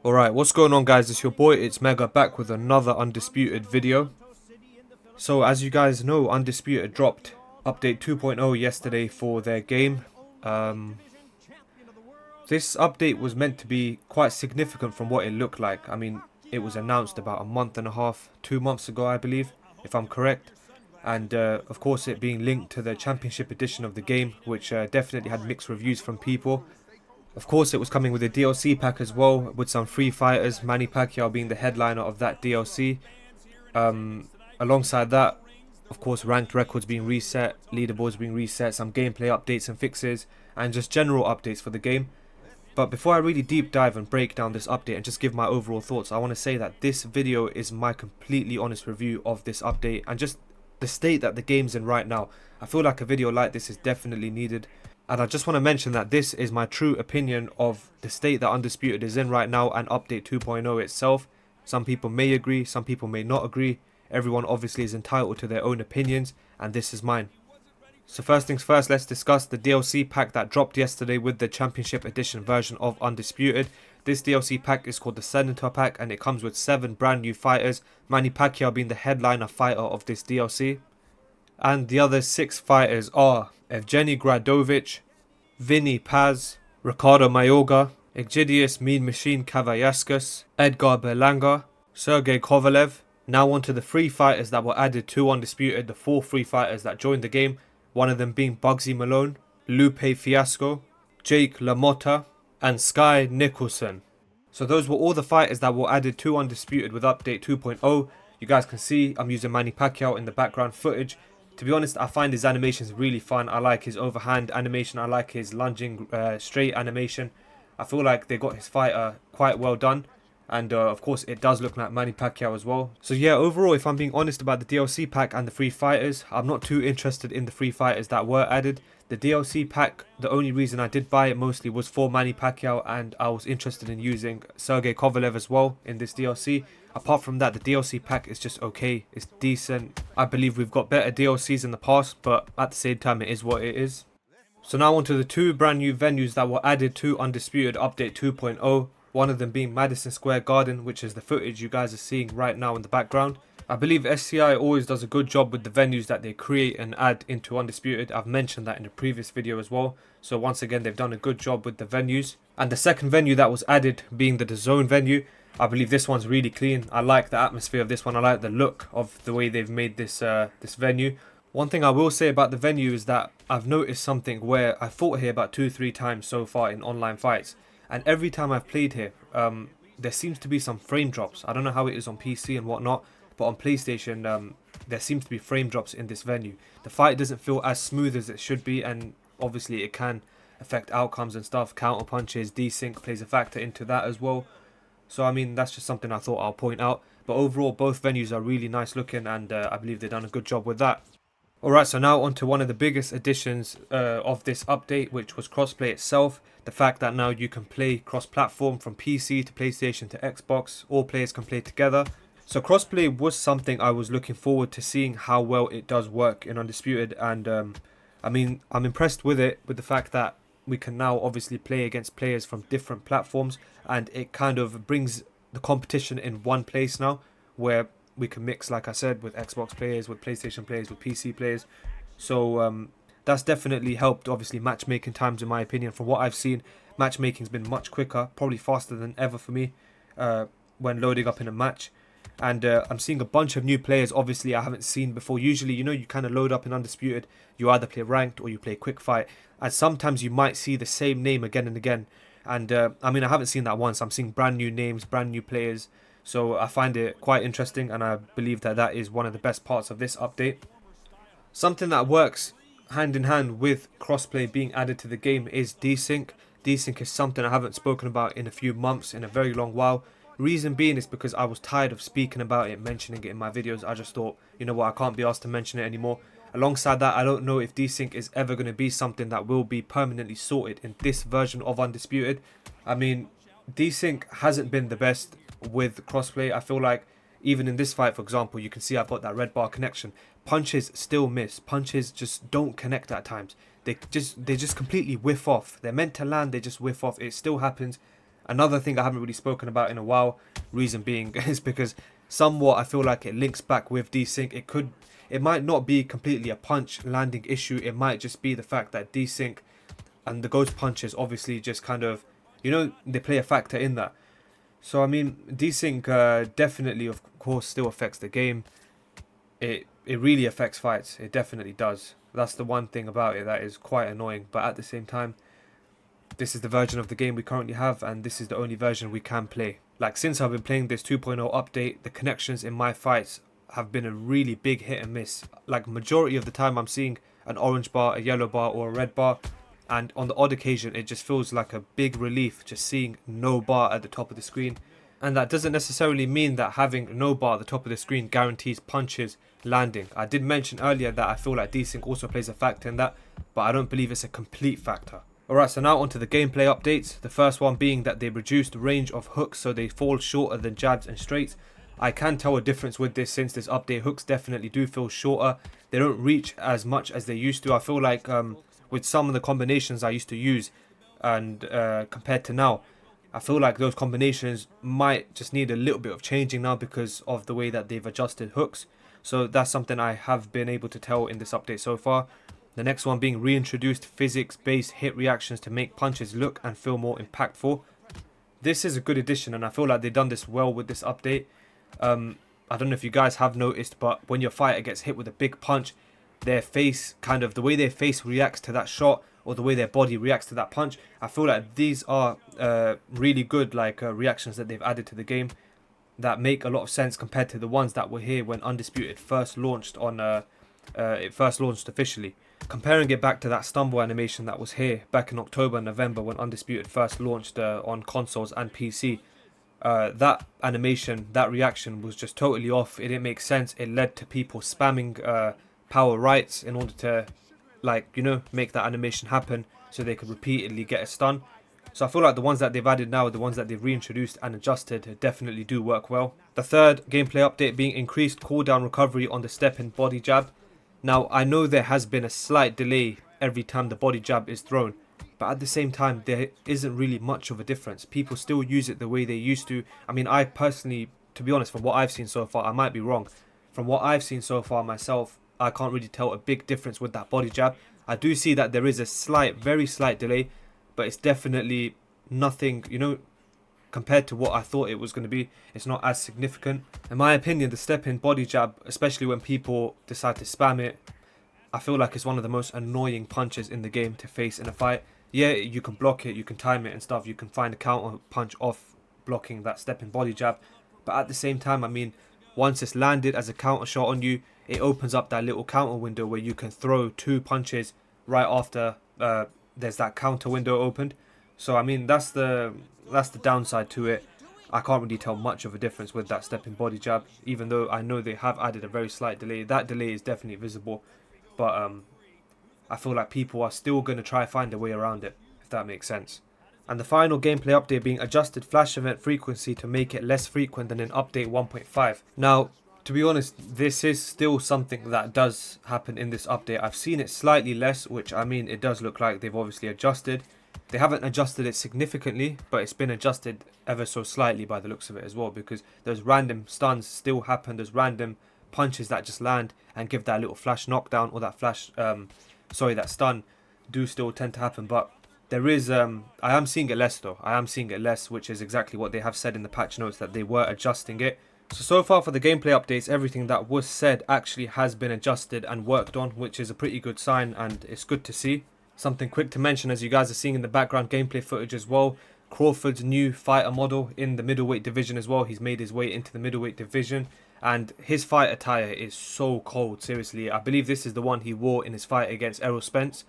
Alright, what's going on guys, it's your boy EtzMegaa back with another Undisputed video. So as you guys know, Undisputed dropped update 2.0 yesterday for their game. This update was meant to be quite significant from what it looked like. I mean, it was announced about a month and a half, 2 months ago I believe, if I'm correct. And of course it being linked to the championship edition of the game, which definitely had mixed reviews from people. Of course, it was coming with a DLC pack as well, with some free fighters, Manny Pacquiao being the headliner of that DLC. Alongside that, of course, ranked records being reset, leaderboards being reset, some gameplay updates and fixes, and just general updates for the game. But before I really deep dive and break down this update and just give my overall thoughts, I want to say that this video is my completely honest review of this update and just the state that the game's in right now. I feel like a video like this is definitely needed. And I just want to mention that this is my true opinion of the state that Undisputed is in right now and update 2.0 itself. Some people may agree, some people may not agree. Everyone obviously is entitled to their own opinions, and this is mine. So first things first, let's discuss the DLC pack that dropped yesterday with the Championship Edition version of Undisputed. This DLC pack is called the Senator pack and it comes with 7 brand new fighters, Manny Pacquiao being the headliner fighter of this DLC. And the other 6 fighters are Evgeny Gradovich, Vinny Paz, Ricardo Mayorga, Egidijus Mean Machine Kavayaskas, Edgar Berlanga, Sergey Kovalev. Now on to the 3 fighters that were added to Undisputed, the 4 free fighters that joined the game, one of them being Bugsy Malone, Lupe Fiasco, Jake LaMotta, and Sky Nicholson. So those were all the fighters that were added to Undisputed with update 2.0. You guys can see I'm using Manny Pacquiao in the background footage. To be honest, I find his animations really fun. I like his overhand animation. I like his lunging straight animation. I feel like they got his fighter quite well done. And of course, it does look like Manny Pacquiao as well. So yeah, overall, if I'm being honest about the DLC pack and the free fighters, I'm not too interested in the free fighters that were added. The DLC pack, the only reason I did buy it mostly was for Manny Pacquiao, and I was interested in using Sergey Kovalev as well in this DLC. Apart from that, the DLC pack is just okay, it's decent. I believe we've got better DLCs in the past, but at the same time it is what it is. So now on to the 2 brand new venues that were added to Undisputed Update 2.0. One of them being Madison Square Garden, which is the footage you guys are seeing right now in the background. I believe SCI always does a good job with the venues that they create and add into Undisputed. I've mentioned that in the previous video as well. So once again, they've done a good job with the venues. And the second venue that was added being the DAZN venue. I believe this one's really clean. I like the atmosphere of this one. I like the look of the way they've made this this venue. One thing I will say about the venue is that I've noticed something where I fought here about 2-3 times so far in online fights. And every time I've played here, there seems to be some frame drops. I don't know how it is on PC and whatnot, but on PlayStation, there seems to be frame drops in this venue. The fight doesn't feel as smooth as it should be, and obviously it can affect outcomes and stuff. Counter punches, desync plays a factor into that as well. So I mean, that's just something I thought I'll point out. But overall, both venues are really nice looking, and I believe they've done a good job with that. Alright, so now on to one of the biggest additions of this update, which was crossplay itself. The fact that now you can play cross-platform from PC to PlayStation to Xbox. All players can play together. So crossplay was something I was looking forward to seeing how well it does work in Undisputed. And I mean, I'm impressed with it, with the fact that we can now obviously play against players from different platforms. And it kind of brings the competition in one place now, where we can mix, like I said, with Xbox players, with PlayStation players, with PC players. So that's definitely helped, obviously, matchmaking times, in my opinion. From what I've seen, matchmaking's been much quicker, probably faster than ever for me when loading up in a match. And I'm seeing a bunch of new players, obviously, I haven't seen before. Usually, you know, you kind of load up in Undisputed, you either play ranked or you play quick fight. And sometimes you might see the same name again and again. And I mean, I haven't seen that once. I'm seeing brand new names, brand new players. So I find it quite interesting, and I believe that that is one of the best parts of this update. Something that works hand in hand with crossplay being added to the game is desync. Desync is something I haven't spoken about in a few months, in a very long while. Reason being is because I was tired of speaking about it, mentioning it in my videos. I just thought, you know what, I can't be asked to mention it anymore. Alongside that, I don't know if desync is ever going to be something that will be permanently sorted in this version of Undisputed. I mean, desync hasn't been the best with crossplay. I feel like even in this fight, for example, you can see I've got that red bar connection. Punches still miss. Punches just don't connect at times. They just completely whiff off. They're meant to land, they just whiff off. It still happens. Another thing I haven't really spoken about in a while, reason being, is because somewhat I feel like it links back with desync. It might not be completely a punch landing issue. It might just be the fact that desync and the ghost punches obviously just kind of, they play a factor in that. So I mean, desync definitely, of course, still affects the game. It really affects fights. It definitely does. That's the one thing about it that is quite annoying. But at the same time, this is the version of the game we currently have, and this is the only version we can play. Like, since I've been playing this 2.0 update, the connections in my fights have been a really big hit and miss. Like, majority of the time I'm seeing an orange bar, a yellow bar, or a red bar, and on the odd occasion it just feels like a big relief just seeing no bar at the top of the screen. And that doesn't necessarily mean that having no bar at the top of the screen guarantees punches landing. I did mention earlier that I feel like desync also plays a factor in that, but I don't believe it's a complete factor. Alright, so now onto the gameplay updates. The first one being that they reduced the range of hooks so they fall shorter than jabs and straights. I can tell a difference with this since this update. Hooks definitely do feel shorter. They don't reach as much as they used to. I feel like with some of the combinations I used to use and compared to now, I feel like those combinations might just need a little bit of changing now because of the way that they've adjusted hooks. So that's something I have been able to tell in this update so far. The next one being reintroduced physics-based hit reactions to make punches look and feel more impactful. This is a good addition, and I feel like they've done this well with this update. I don't know if you guys have noticed, but when your fighter gets hit with a big punch, their face, kind of the way their face reacts to that shot, or the way their body reacts to that punch, I feel like these are really good reactions that they've added to the game that make a lot of sense compared to the ones that were here when Undisputed first launched officially. Comparing it back to that stumble animation that was here back in October and November when Undisputed first launched on consoles and PC, that animation, that reaction was just totally off. It didn't make sense. It led to people spamming power rights in order to make that animation happen so they could repeatedly get a stun. So I feel like the ones that they've added now, the ones that they've reintroduced and adjusted, definitely do work well. The third gameplay update being increased cooldown recovery on the step-in body jab. Now, I know there has been a slight delay every time the body jab is thrown, but at the same time, there isn't really much of a difference. People still use it the way they used to. I mean, I personally, to be honest, from what I've seen so far, I might be wrong. From what I've seen so far myself, I can't really tell a big difference with that body jab. I do see that there is a slight, very slight delay, but it's definitely nothing, compared to what I thought it was going to be. It's not as significant. In my opinion, the step-in body jab, especially when people decide to spam it, I feel like it's one of the most annoying punches in the game to face in a fight. Yeah, you can block it, you can time it and stuff, you can find a counter punch off blocking that step-in body jab, but at the same time, I mean, once it's landed as a counter shot on you, it opens up that little counter window where you can throw two punches right after there's that counter window opened. So I mean, that's the downside to it. I can't really tell much of a difference with that step-in body jab, even though I know they have added a very slight delay. That delay is definitely visible, but I feel like people are still going to try to find a way around it, if that makes sense. And the final gameplay update being adjusted flash event frequency to make it less frequent than in update 1.5. Now, to be honest, this is still something that does happen in this update. I've seen it slightly less, which I mean, it does look like they've obviously adjusted. They haven't adjusted it significantly, but it's been adjusted ever so slightly by the looks of it as well, because those random stuns still happen. There's random punches that just land and give that little flash knockdown, or that that stun do still tend to happen. But there is, I am seeing it less though. I am seeing it less, which is exactly what they have said in the patch notes, that they were adjusting it. So far for the gameplay updates, everything that was said actually has been adjusted and worked on, which is a pretty good sign, and it's good to see. Something quick to mention, as you guys are seeing in the background gameplay footage as well, Crawford's new fighter model in the middleweight division as well. He's made his way into the middleweight division, and his fight attire is so cold, seriously. I believe this is the one he wore in his fight against Errol Spence,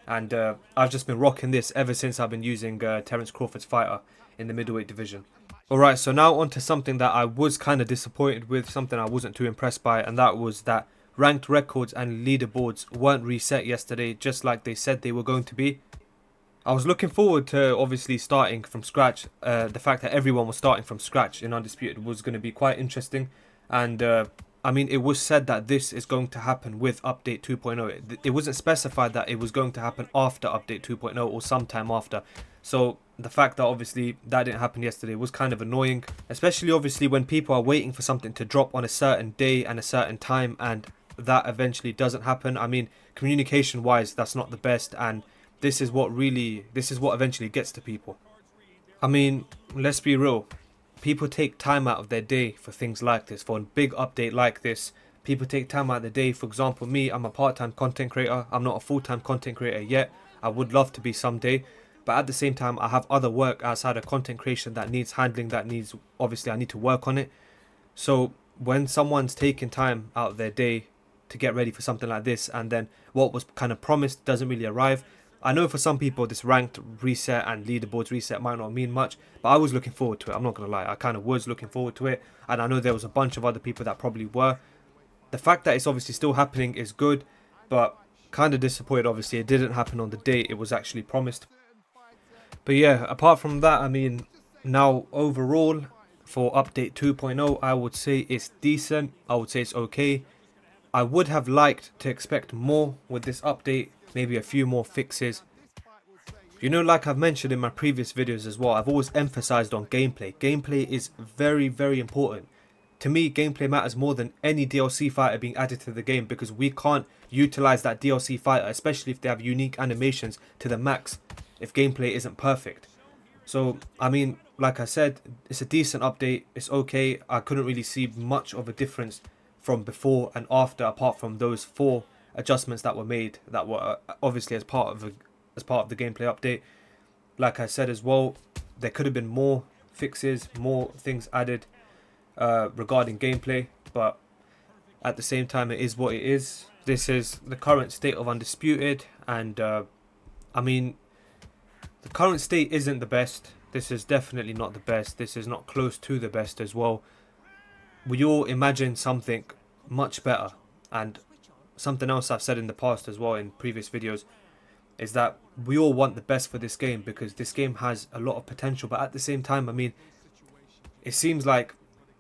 and I've just been rocking this ever since I've been using Terence Crawford's fighter in the middleweight division. Alright, so now on to something that I was kind of disappointed with, something I wasn't too impressed by, and that was that ranked records and leaderboards weren't reset yesterday, just like they said they were going to be. I was looking forward to obviously starting from scratch. The fact that everyone was starting from scratch in Undisputed was going to be quite interesting. And I mean, it was said that this is going to happen with update 2.0. It wasn't specified that it was going to happen after update 2.0 or sometime after. So the fact that obviously that didn't happen yesterday was kind of annoying, especially obviously when people are waiting for something to drop on a certain day and a certain time, and that eventually doesn't happen. I mean, communication wise, that's not the best, and this is what eventually gets to people. I mean, let's be real. People take time out of their day for things like this, for a big update like this. People take time out of their day. For example, me, I'm a part-time content creator. I'm not a full-time content creator yet. I would love to be someday. But at the same time, I have other work outside of content creation that needs handling, obviously I need to work on it. So when someone's taking time out of their day to get ready for something like this, and then what was kind of promised doesn't really arrive, I know for some people this ranked reset and leaderboards reset might not mean much, but I was looking forward to it. I'm not going to lie, I kind of was looking forward to it, and I know there was a bunch of other people that probably were. The fact that it's obviously still happening is good, but kind of disappointed obviously it didn't happen on the date it was actually promised. But yeah, apart from that, I mean, now overall for update 2.0, I would say it's decent. I would say it's okay. I would have liked to expect more with this update, maybe a few more fixes. You know, like I've mentioned in my previous videos as well, I've always emphasized on gameplay. Gameplay is very, very important. To me, gameplay matters more than any DLC fighter being added to the game, because we can't utilize that DLC fighter, especially if they have unique animations, to the max if gameplay isn't perfect. So, I mean, like I said, it's a decent update. It's okay. I couldn't really see much of a difference from before and after, apart from those 4 adjustments that were made that were obviously as part of the gameplay update. Like I said as well, there could have been more fixes, more things added regarding gameplay, but at the same time, it is what it is. This is the current state of Undisputed, and I mean, the current state isn't the best. This is definitely not the best. This is not close to the best as well. We all imagine something much better, and something else I've said in the past as well in previous videos is that we all want the best for this game, because this game has a lot of potential, but at the same time, I mean, it seems like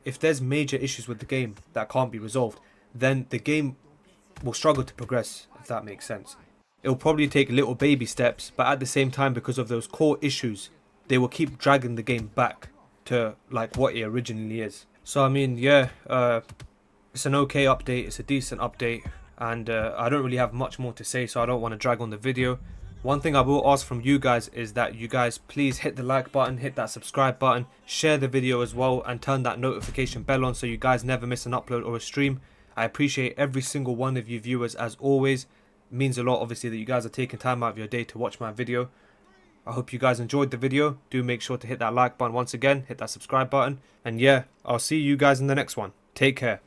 if there's major issues with the game that can't be resolved, then the game will struggle to progress, if that makes sense. It'll probably take little baby steps, but at the same time, because of those core issues, they will keep dragging the game back to like what it originally is. So I mean, yeah, it's an okay update, it's a decent update, and I don't really have much more to say, so I don't want to drag on the video. One thing I will ask from you guys is that you guys please hit the like button, hit that subscribe button, share the video as well, and turn that notification bell on so you guys never miss an upload or a stream. I appreciate every single one of you viewers as always. It means a lot obviously that you guys are taking time out of your day to watch my video. I hope you guys enjoyed the video. Do make sure to hit that like button once again, hit that subscribe button, and yeah, I'll see you guys in the next one. Take care.